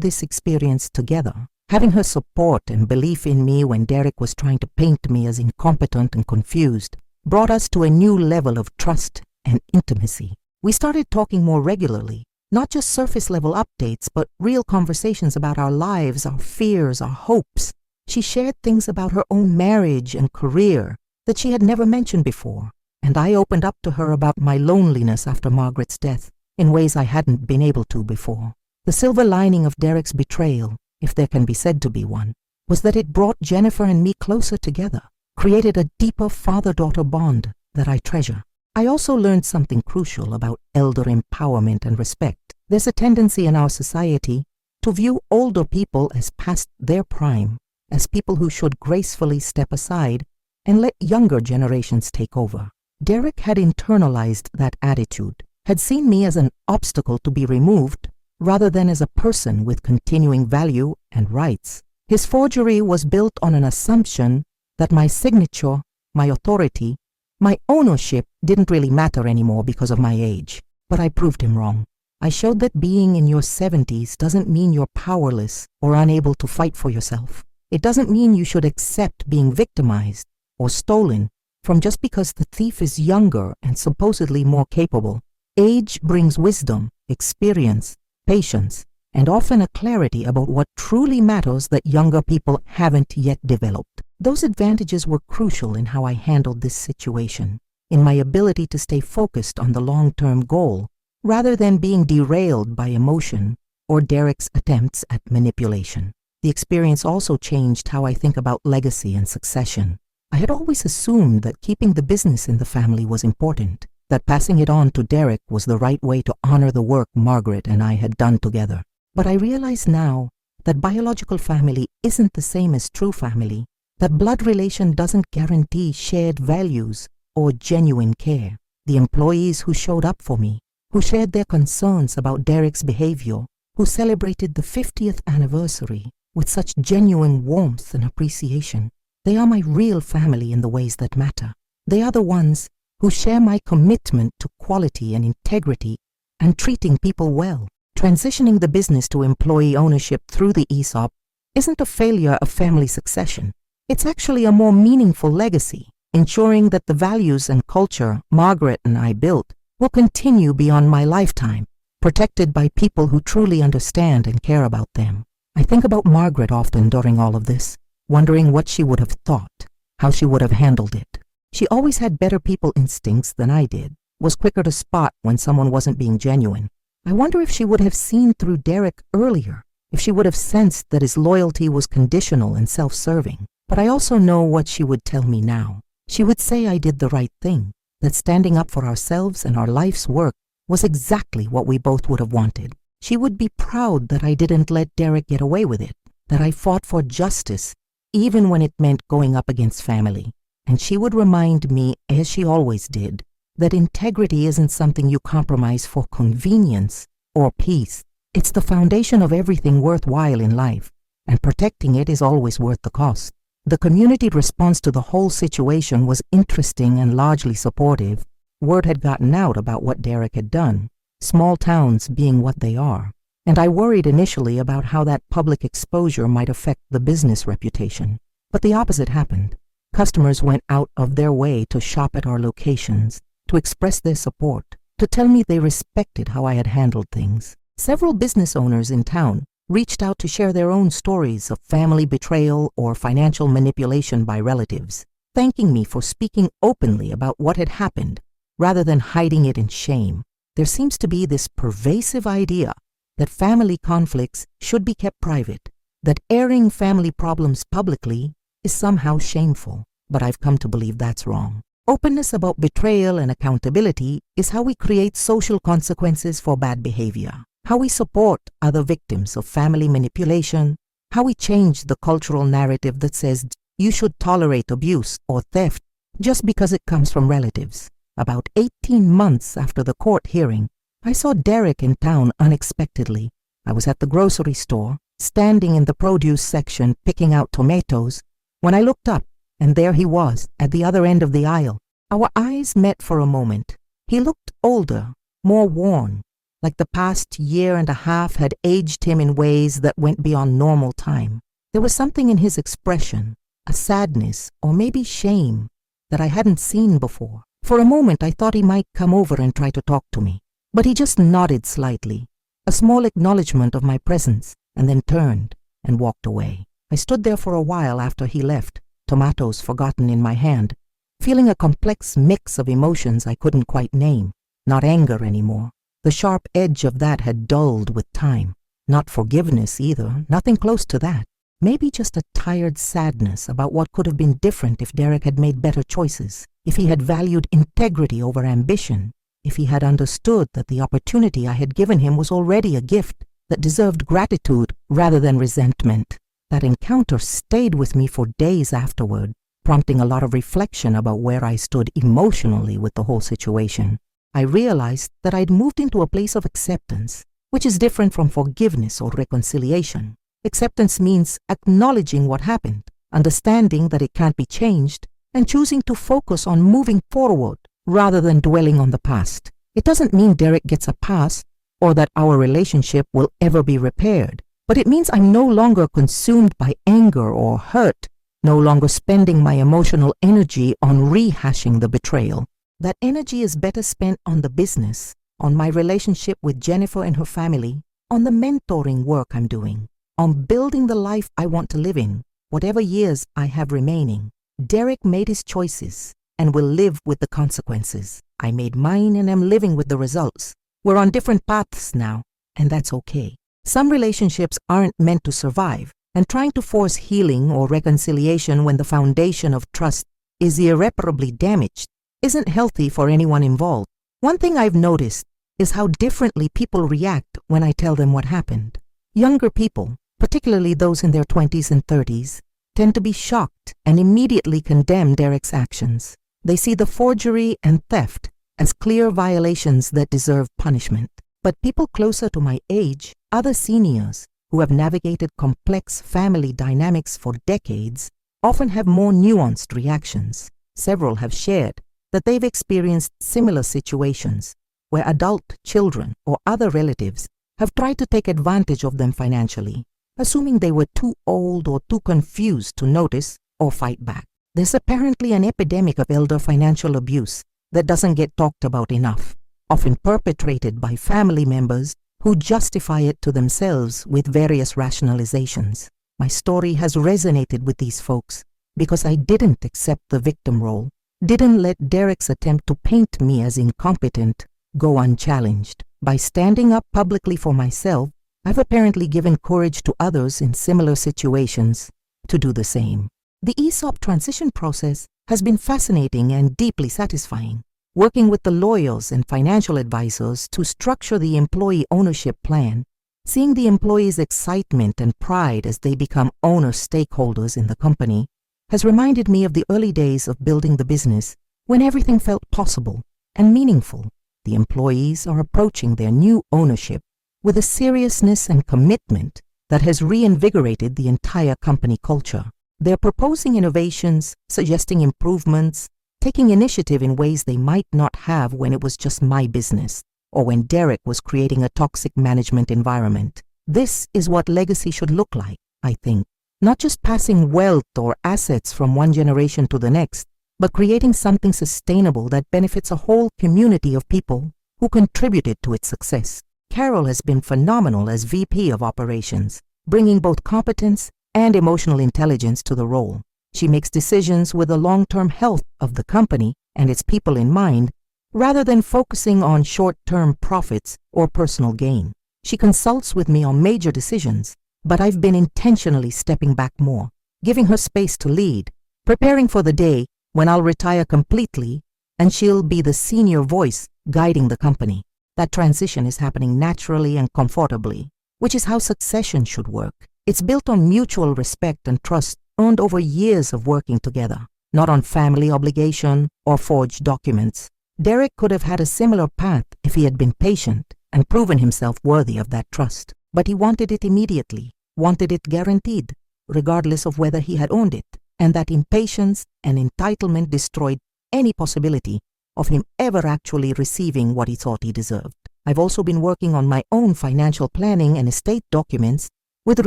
Speaker 1: this experience together, having her support and belief in me when Derek was trying to paint me as incompetent and confused, brought us to a new level of trust and intimacy. We started talking more regularly, not just surface-level updates, but real conversations about our lives, our fears, our hopes. She shared things about her own marriage and career that she had never mentioned before, and I opened up to her about my loneliness after Margaret's death in ways I hadn't been able to before. The silver lining of Derek's betrayal, if there can be said to be one, was that it brought Jennifer and me closer together, created a deeper father-daughter bond that I treasure. I also learned something crucial about elder empowerment and respect. There's a tendency in our society to view older people as past their prime, as people who should gracefully step aside and let younger generations take over. Derek had internalized that attitude, had seen me as an obstacle to be removed rather than as a person with continuing value and rights. His forgery was built on an assumption that my signature, my authority, my ownership didn't really matter anymore because of my age. But I proved him wrong. I showed that being in your 70s doesn't mean you're powerless or unable to fight for yourself. It doesn't mean you should accept being victimized or stolen from just because the thief is younger and supposedly more capable. Age brings wisdom, experience, patience, and often a clarity about what truly matters that younger people haven't yet developed. Those advantages were crucial in how I handled this situation, in my ability to stay focused on the long-term goal, rather than being derailed by emotion or Derek's attempts at manipulation. The experience also changed how I think about legacy and succession. I had always assumed that keeping the business in the family was important, that passing it on to Derek was the right way to honor the work Margaret and I had done together. But I realize now that biological family isn't the same as true family, that blood relation doesn't guarantee shared values or genuine care. The employees who showed up for me, who shared their concerns about Derek's behavior, who celebrated the 50th anniversary with such genuine warmth and appreciation, they are my real family in the ways that matter. They are the ones who share my commitment to quality and integrity and treating people well. Transitioning the business to employee ownership through the ESOP isn't a failure of family succession. It's actually a more meaningful legacy, ensuring that the values and culture Margaret and I built will continue beyond my lifetime, protected by people who truly understand and care about them. I think about Margaret often during all of this, wondering what she would have thought, how she would have handled it. She always had better people instincts than I did, was quicker to spot when someone wasn't being genuine. I wonder if she would have seen through Derek earlier, if she would have sensed that his loyalty was conditional and self-serving. But I also know what she would tell me now. She would say I did the right thing, that standing up for ourselves and our life's work was exactly what we both would have wanted. She would be proud that I didn't let Derek get away with it, that I fought for justice, even when it meant going up against family. And she would remind me, as she always did, that integrity isn't something you compromise for convenience or peace. It's the foundation of everything worthwhile in life, and protecting it is always worth the cost. The community response to the whole situation was interesting and largely supportive. Word had gotten out about what Derek had done, small towns being what they are. and I worried initially about how that public exposure might affect the business reputation. But the opposite happened. Customers went out of their way to shop at our locations, to express their support, to tell me they respected how I had handled things. Several business owners in town reached out to share their own stories of family betrayal or financial manipulation by relatives, thanking me for speaking openly about what had happened rather than hiding it in shame. There seems to be this pervasive idea that family conflicts should be kept private, that airing family problems publicly is somehow shameful, but I've come to believe that's wrong. Openness about betrayal and accountability is how we create social consequences for bad behavior, how we support other victims of family manipulation, how we change the cultural narrative that says you should tolerate abuse or theft just because it comes from relatives. About 18 months after the court hearing, I saw Derek in town unexpectedly. I was at the grocery store, standing in the produce section picking out tomatoes, when I looked up, and there he was, at the other end of the aisle. Our eyes met for a moment. He looked older, more worn, like the past year and a half had aged him in ways that went beyond normal time. There was something in his expression, a sadness or maybe shame, that I hadn't seen before. For a moment I thought he might come over and try to talk to me, but he just nodded slightly, a small acknowledgement of my presence, and then turned and walked away. I stood there for a while after he left, tomatoes forgotten in my hand, feeling a complex mix of emotions I couldn't quite name. Not anger anymore. The sharp edge of that had dulled with time. Not forgiveness either, nothing close to that. Maybe just a tired sadness about what could have been different if Derek had made better choices, if he had valued integrity over ambition, if he had understood that the opportunity I had given him was already a gift that deserved gratitude rather than resentment. That encounter stayed with me for days afterward, prompting a lot of reflection about where I stood emotionally with the whole situation. I realized that I'd moved into a place of acceptance, which is different from forgiveness or reconciliation. Acceptance means acknowledging what happened, understanding that it can't be changed, and choosing to focus on moving forward rather than dwelling on the past. It doesn't mean Derek gets a pass or that our relationship will ever be repaired, but it means I'm no longer consumed by anger or hurt, no longer spending my emotional energy on rehashing the betrayal. That energy is better spent on the business, on my relationship with Jennifer and her family, on the mentoring work I'm doing, on building the life I want to live in, whatever years I have remaining. Derek made his choices and will live with the consequences. I made mine and am living with the results. We're on different paths now, and that's okay. Some relationships aren't meant to survive, and trying to force healing or reconciliation when the foundation of trust is irreparably damaged isn't healthy for anyone involved. One thing I've noticed is how differently people react when I tell them what happened. Younger people, particularly those in their 20s and 30s, tend to be shocked and immediately condemn Derek's actions. They see the forgery and theft as clear violations that deserve punishment. But people closer to my age, other seniors who have navigated complex family dynamics for decades, often have more nuanced reactions. Several have shared that they've experienced similar situations where adult children or other relatives have tried to take advantage of them financially, assuming they were too old or too confused to notice or fight back. There's apparently an epidemic of elder financial abuse that doesn't get talked about enough, often perpetrated by family members who justify it to themselves with various rationalizations. My story has resonated with these folks because I didn't accept the victim role, didn't let Derek's attempt to paint me as incompetent go unchallenged. By standing up publicly for myself, I've apparently given courage to others in similar situations to do the same. The ESOP transition process has been fascinating and deeply satisfying. Working with the lawyers and financial advisors to structure the employee ownership plan, seeing the employees' excitement and pride as they become owner stakeholders in the company, has reminded me of the early days of building the business when everything felt possible and meaningful. The employees are approaching their new ownership with a seriousness and commitment that has reinvigorated the entire company culture. They're proposing innovations, suggesting improvements, taking initiative in ways they might not have when it was just my business, or when Derek was creating a toxic management environment. This is what legacy should look like, I think. Not just passing wealth or assets from one generation to the next, but creating something sustainable that benefits a whole community of people who contributed to its success. Carol has been phenomenal as VP of Operations, bringing both competence and emotional intelligence to the role. She makes decisions with the long-term health of the company and its people in mind, rather than focusing on short-term profits or personal gain. She consults with me on major decisions, but I've been intentionally stepping back more, giving her space to lead, preparing for the day when I'll retire completely and she'll be the senior voice guiding the company. That transition is happening naturally and comfortably, which is how succession should work. It's built on mutual respect and trust earned over years of working together, not on family obligation or forged documents. Derek could have had a similar path if he had been patient and proven himself worthy of that trust. But he wanted it immediately, wanted it guaranteed, regardless of whether he had owned it, and that impatience and entitlement destroyed any possibility of him ever actually receiving what he thought he deserved. I've also been working on my own financial planning and estate documents with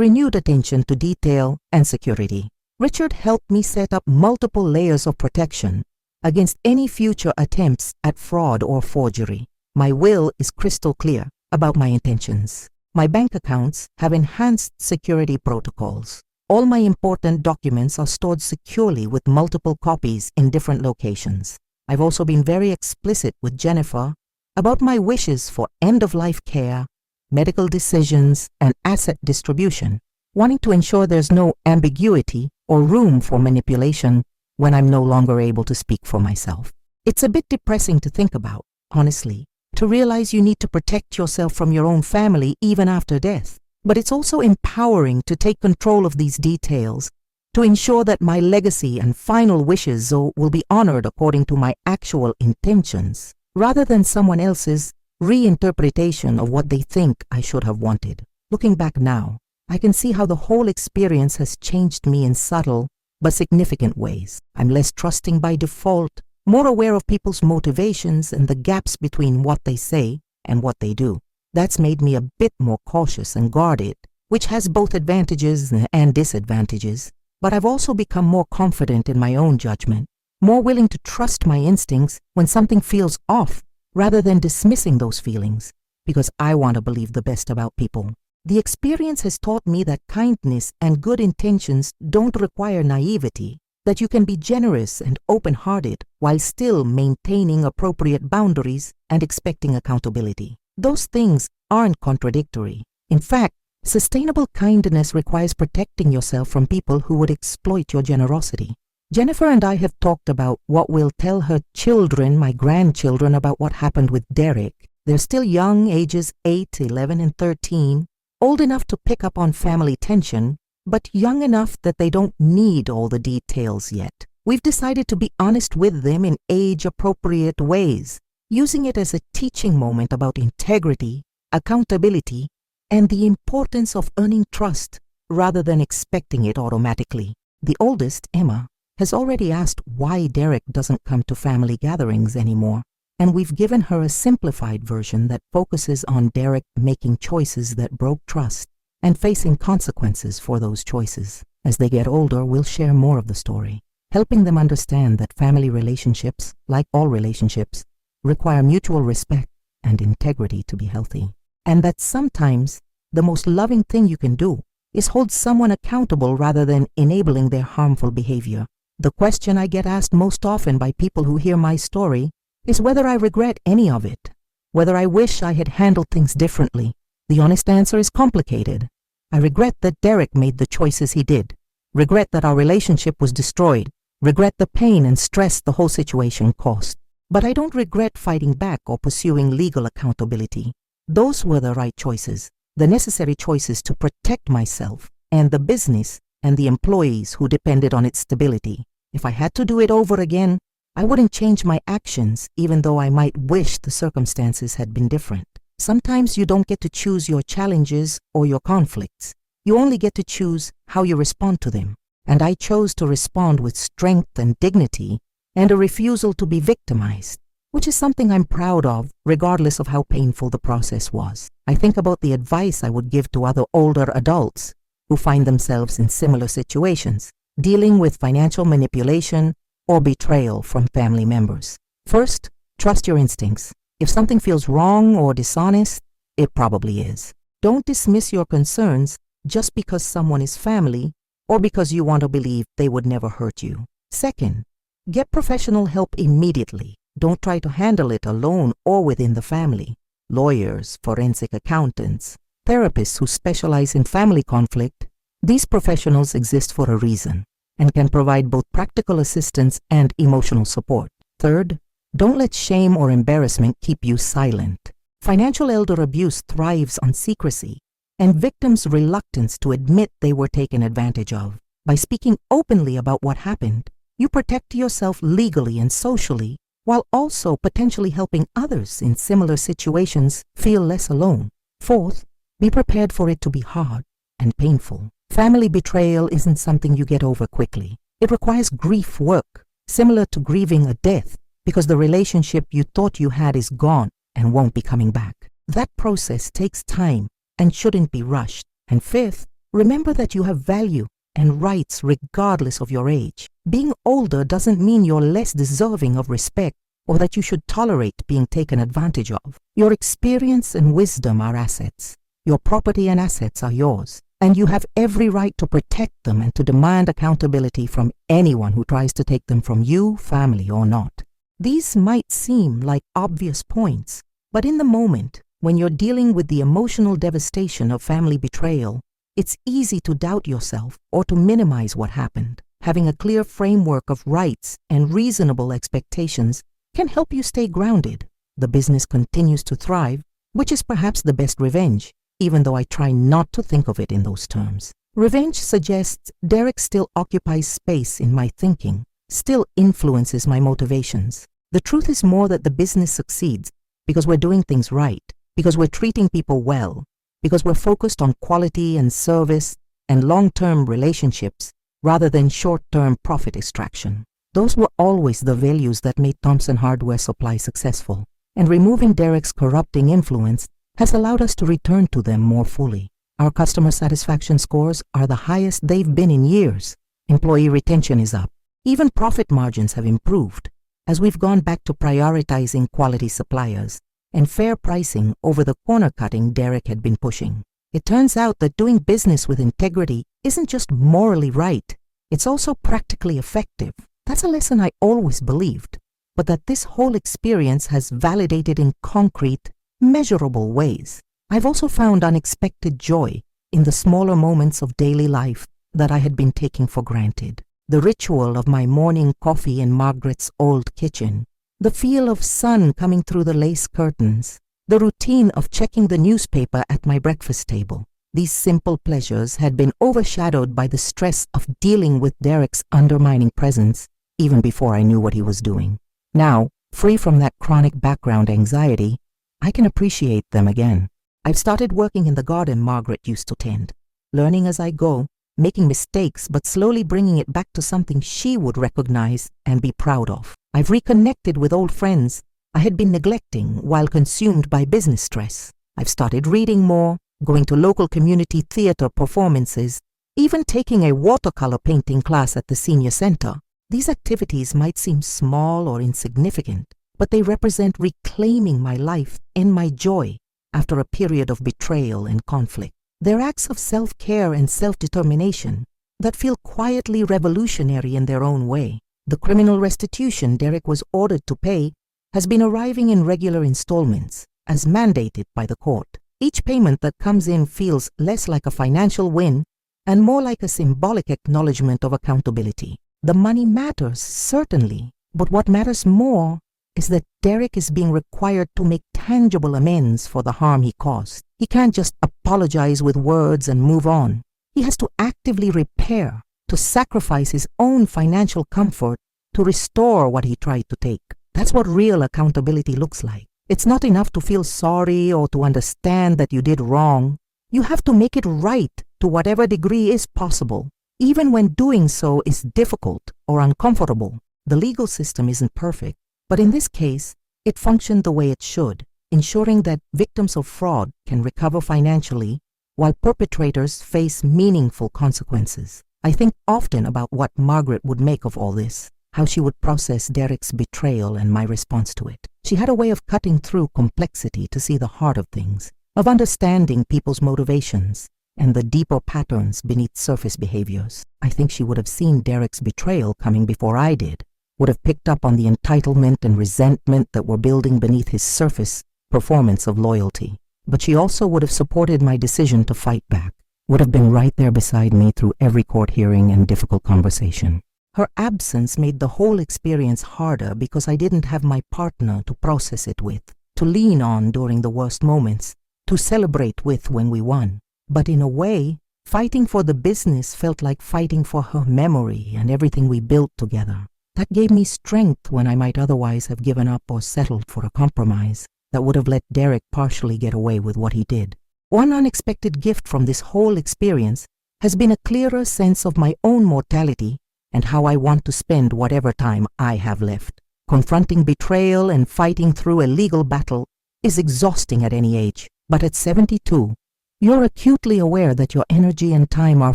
Speaker 1: renewed attention to detail and security. Richard helped me set up multiple layers of protection against any future attempts at fraud or forgery. My will is crystal clear about my intentions. My bank accounts have enhanced security protocols. All my important documents are stored securely with multiple copies in different locations. I've also been very explicit with Jennifer about my wishes for end-of-life care, medical decisions, and asset distribution, wanting to ensure there's no ambiguity or room for manipulation when I'm no longer able to speak for myself. It's a bit depressing to think about, honestly, to realize you need to protect yourself from your own family even after death. But it's also empowering to take control of these details, to ensure that my legacy and final wishes will be honored according to my actual intentions, rather than someone else's reinterpretation of what they think I should have wanted. Looking back now, I can see how the whole experience has changed me in subtle but significant ways. I'm less trusting by default, more aware of people's motivations and the gaps between what they say and what they do. That's made me a bit more cautious and guarded, which has both advantages and disadvantages. But I've also become more confident in my own judgment, more willing to trust my instincts when something feels off, rather than dismissing those feelings, because I want to believe the best about people. The experience has taught me that kindness and good intentions don't require naivety, that you can be generous and open-hearted while still maintaining appropriate boundaries and expecting accountability. Those things aren't contradictory. In fact, sustainable kindness requires protecting yourself from people who would exploit your generosity. Jennifer and I have talked about what we'll tell her children, my grandchildren, about what happened with Derek. They're still young, ages 8, 11, and 13, old enough to pick up on family tension, but young enough that they don't need all the details yet. We've decided to be honest with them in age-appropriate ways, using it as a teaching moment about integrity, accountability, and the importance of earning trust rather than expecting it automatically. The oldest, Emma, has already asked why Derek doesn't come to family gatherings anymore, and we've given her a simplified version that focuses on Derek making choices that broke trust and facing consequences for those choices. As they get older, we'll share more of the story, helping them understand that family relationships, like all relationships, require mutual respect and integrity to be healthy, and that sometimes the most loving thing you can do is hold someone accountable rather than enabling their harmful behavior. The question I get asked most often by people who hear my story is whether I regret any of it, whether I wish I had handled things differently. The honest answer is complicated. I regret that Derek made the choices he did, regret that our relationship was destroyed, regret the pain and stress the whole situation caused. But I don't regret fighting back or pursuing legal accountability. Those were the right choices, the necessary choices to protect myself and the business and the employees who depended on its stability. If I had to do it over again, I wouldn't change my actions, even though I might wish the circumstances had been different. Sometimes you don't get to choose your challenges or your conflicts. You only get to choose how you respond to them. And I chose to respond with strength and dignity and a refusal to be victimized. which is something I'm proud of, regardless of how painful the process was. I think about the advice I would give to other older adults who find themselves in similar situations, dealing with financial manipulation or betrayal from family members. First, trust your instincts. If something feels wrong or dishonest, it probably is. Don't dismiss your concerns just because someone is family or because you want to believe they would never hurt you. Second, get professional help immediately. Don't try to handle it alone or within the family. Lawyers, forensic accountants, therapists who specialize in family conflict, these professionals exist for a reason and can provide both practical assistance and emotional support. Third, don't let shame or embarrassment keep you silent. Financial elder abuse thrives on secrecy and victims' reluctance to admit they were taken advantage of. By speaking openly about what happened, you protect yourself legally and socially, while also potentially helping others in similar situations feel less alone. Fourth, be prepared for it to be hard and painful. Family betrayal isn't something you get over quickly. It requires grief work, similar to grieving a death, because the relationship you thought you had is gone and won't be coming back. That process takes time and shouldn't be rushed. And fifth, remember that you have value and rights regardless of your age. Being older doesn't mean you're less deserving of respect or that you should tolerate being taken advantage of. Your experience and wisdom are assets. Your property and assets are yours, and you have every right to protect them and to demand accountability from anyone who tries to take them from you, family or not. These might seem like obvious points, but in the moment, when you're dealing with the emotional devastation of family betrayal, it's easy to doubt yourself or to minimize what happened. Having a clear framework of rights and reasonable expectations can help you stay grounded. The business continues to thrive, which is perhaps the best revenge, even though I try not to think of it in those terms. Revenge suggests Derek still occupies space in my thinking, still influences my motivations. The truth is more that the business succeeds because we're doing things right, because we're treating people well, because we're focused on quality and service and long-term relationships rather than short-term profit extraction. Those were always the values that made Thompson Hardware Supply successful, and removing Derek's corrupting influence has allowed us to return to them more fully. Our customer satisfaction scores are the highest they've been in years. Employee retention is up. Even profit margins have improved as we've gone back to prioritizing quality suppliers and fair pricing over the corner-cutting Derek had been pushing. It turns out that doing business with integrity isn't just morally right, it's also practically effective. That's a lesson I always believed, but that this whole experience has validated in concrete, measurable ways. I've also found unexpected joy in the smaller moments of daily life that I had been taking for granted. The ritual of my morning coffee in Margaret's old kitchen, the feel of sun coming through the lace curtains, the routine of checking the newspaper at my breakfast table. These simple pleasures had been overshadowed by the stress of dealing with Derek's undermining presence even before I knew what he was doing. Now, free from that chronic background anxiety, I can appreciate them again. I've started working in the garden Margaret used to tend, learning as I go, making mistakes but slowly bringing it back to something she would recognize and be proud of. I've reconnected with old friends I had been neglecting while consumed by business stress. I've started reading more, going to local community theater performances, even taking a watercolor painting class at the senior center. These activities might seem small or insignificant, but they represent reclaiming my life and my joy after a period of betrayal and conflict. They're acts of self-care and self-determination that feel quietly revolutionary in their own way. The criminal restitution Derek was ordered to pay has been arriving in regular installments, as mandated by the court. Each payment that comes in feels less like a financial win and more like a symbolic acknowledgement of accountability. The money matters, certainly, but what matters more is that Derek is being required to make tangible amends for the harm he caused. He can't just apologize with words and move on. He has to actively repair, to sacrifice his own financial comfort to restore what he tried to take. That's what real accountability looks like. It's not enough to feel sorry or to understand that you did wrong. You have to make it right to whatever degree is possible, even when doing so is difficult or uncomfortable. The legal system isn't perfect, but in this case, It functioned the way it should, ensuring that victims of fraud can recover financially while perpetrators face meaningful consequences. I think often about what Margaret would make of all this, how she would process Derek's betrayal and my response to it. She had a way of cutting through complexity to see the heart of things, of understanding people's motivations and the deeper patterns beneath surface behaviors. I think she would have seen Derek's betrayal coming before I did, would have picked up on the entitlement and resentment that were building beneath his surface performance of loyalty. But she also would have supported my decision to fight back, would have been right there beside me through every court hearing and difficult conversation. Her absence made the whole experience harder because I didn't have my partner to process it with, to lean on during the worst moments, to celebrate with when we won. But in a way, fighting for the business felt like fighting for her memory and everything we built together. That gave me strength when I might otherwise have given up or settled for a compromise that would have let Derek partially get away with what he did. One unexpected gift from this whole experience has been a clearer sense of my own mortality and how I want to spend whatever time I have left. Confronting betrayal and fighting through a legal battle is exhausting at any age, but at 72, you're acutely aware that your energy and time are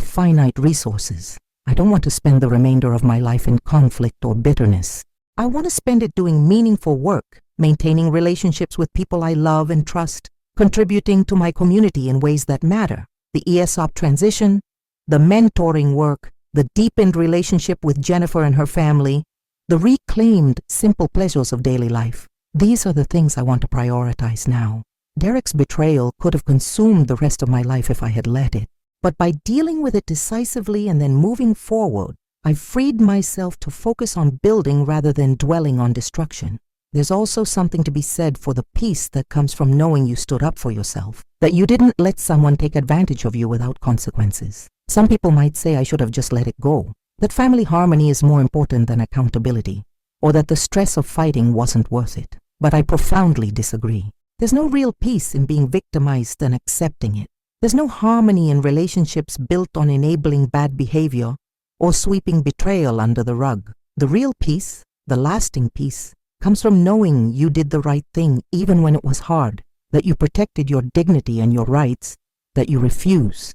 Speaker 1: finite resources. I don't want to spend the remainder of my life in conflict or bitterness. I want to spend it doing meaningful work, maintaining relationships with people I love and trust, contributing to my community in ways that matter. The ESOP transition, the mentoring work, the deepened relationship with Jennifer and her family, the reclaimed simple pleasures of daily life. These are the things I want to prioritize now. Derek's betrayal could have consumed the rest of my life if I had let it. But by dealing with it decisively and then moving forward, I've freed myself to focus on building rather than dwelling on destruction. There's also something to be said for the peace that comes from knowing you stood up for yourself, that you didn't let someone take advantage of you without consequences. Some people might say I should have just let it go, that family harmony is more important than accountability, or that the stress of fighting wasn't worth it. But I profoundly disagree. There's no real peace in being victimized and accepting it. There's no harmony in relationships built on enabling bad behavior or sweeping betrayal under the rug. The real peace, the lasting peace, comes from knowing you did the right thing even when it was hard, that you protected your dignity and your rights, that you refused